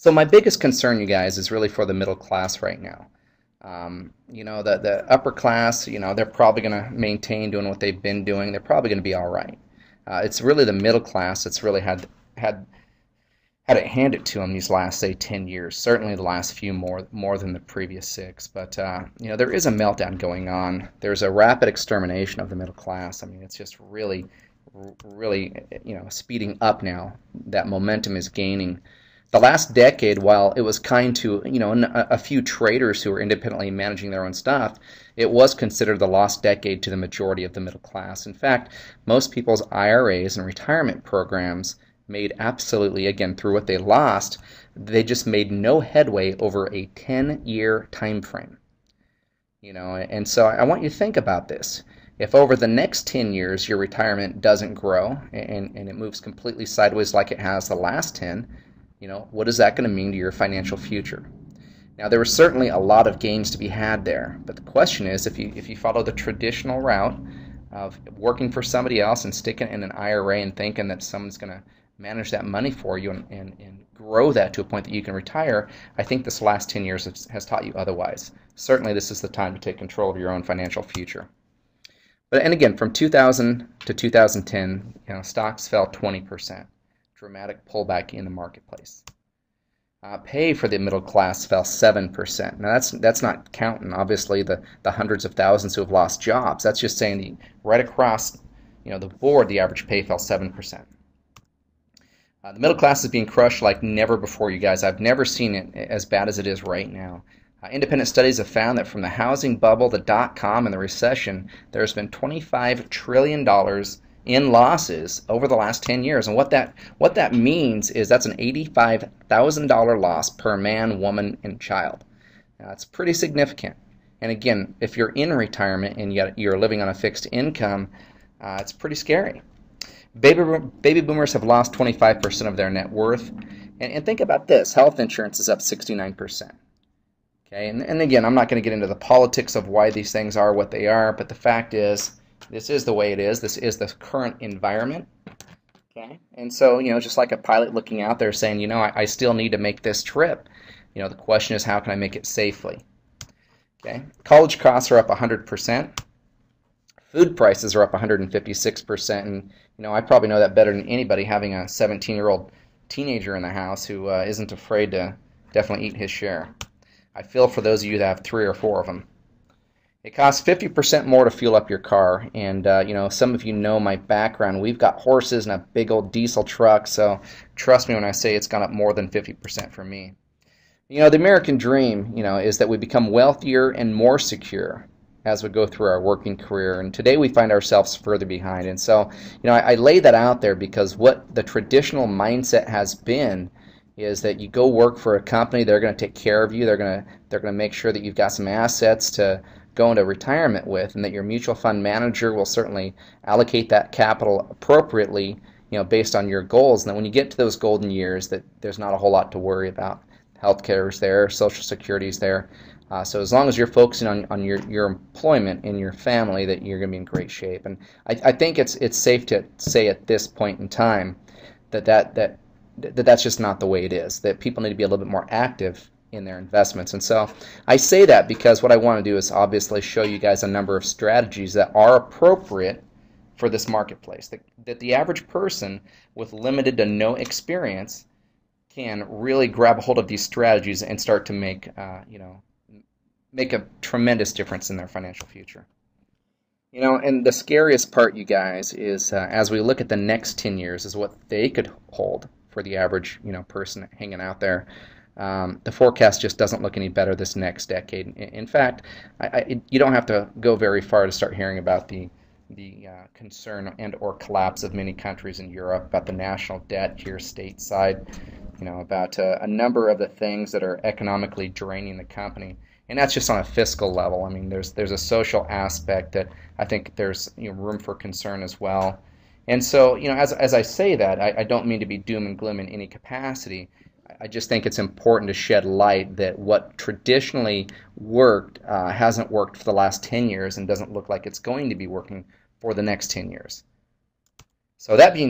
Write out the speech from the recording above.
So my biggest concern, you guys, is really for the middle class right now. The upper class, they're probably going to maintain doing what they've been doing. They're probably going to be all right. It's really the middle class that's really had it handed to them these last, say, 10 years. Certainly the last few more than the previous six. But there is a meltdown going on. There's a rapid extermination of the middle class. I mean, it's just really, speeding up now. That momentum is gaining. The last decade, while it was kind to, a few traders who were independently managing their own stuff, it was considered the lost decade to the majority of the middle class. In fact, most people's IRAs and retirement programs made absolutely, again, through what they lost, they just made no headway over a 10-year time frame. And so I want you to think about this. If over the next 10 years your retirement doesn't grow and it moves completely sideways like it has the last 10, what is that going to mean to your financial future? Now, there was certainly a lot of gains to be had there, but the question is, if you follow the traditional route of working for somebody else and sticking it in an IRA and thinking that someone's going to manage that money for you and grow that to a point that you can retire, I think this last 10 years has taught you otherwise. Certainly, this is the time to take control of your own financial future. And again, from 2000 to 2010, stocks fell 20%. Dramatic pullback in the marketplace. Pay for the middle class fell 7%. Now that's not counting obviously the hundreds of thousands who have lost jobs. That's just saying right across the board, the average pay fell 7%. The middle class is being crushed like never before, you guys. I've never seen it as bad as it is right now. Independent studies have found that from the housing bubble, the dot-com, and the recession, there's been $25 trillion in losses over the last 10 years. And what that means is that's an $85,000 loss per man, woman, and child. Now, that's pretty significant. And again, if you're in retirement and yet you're living on a fixed income, it's pretty scary. Baby boomers have lost 25% of their net worth. And think about this. Health insurance is up 69%. Okay, and again, I'm not going to get into the politics of why these things are what they are, but the fact is, this is the way it is. This is the current environment. Okay, and so, just like a pilot looking out there saying, I still need to make this trip. The question is, how can I make it safely? Okay, college costs are up 100%. Food prices are up 156%, and I probably know that better than anybody, having a 17-year-old teenager in the house who isn't afraid to definitely eat his share. I feel for those of you that have 3 or 4 of them. It costs 50% more to fuel up your car, and some of you know my background. We've got horses and a big old diesel truck, so trust me when I say it's gone up more than 50% for me. The American dream, is that we become wealthier and more secure as we go through our working career, and today we find ourselves further behind. And so, I lay that out there because what the traditional mindset has been is that you go work for a company, they're going to take care of you, they're going to make sure that you've got some assets to go into retirement with, and that your mutual fund manager will certainly allocate that capital appropriately, based on your goals. And then when you get to those golden years, that there's not a whole lot to worry about. Healthcare is there, Social Security is there. So as long as you're focusing on your employment and your family, that you're going to be in great shape. And I think it's safe to say at this point in time that's just not the way it is, that people need to be a little bit more active in their investments. And so I say that because what I want to do is obviously show you guys a number of strategies that are appropriate for this marketplace, that the average person with limited to no experience can really grab a hold of these strategies and start to make a tremendous difference in their financial future. And the scariest part, you guys, is as we look at the next 10 years is what they could hold for the average, person hanging out there. The forecast just doesn't look any better this next decade. In fact, you don't have to go very far to start hearing about the concern and or collapse of many countries in Europe, about the national debt here stateside, about a number of the things that are economically draining the company. And that's just on a fiscal level. I mean, there's a social aspect that I think there's room for concern as well. And so, as I say that, I don't mean to be doom and gloom in any capacity. I just think it's important to shed light that what traditionally worked hasn't worked for the last 10 years and doesn't look like it's going to be working for the next 10 years. So that being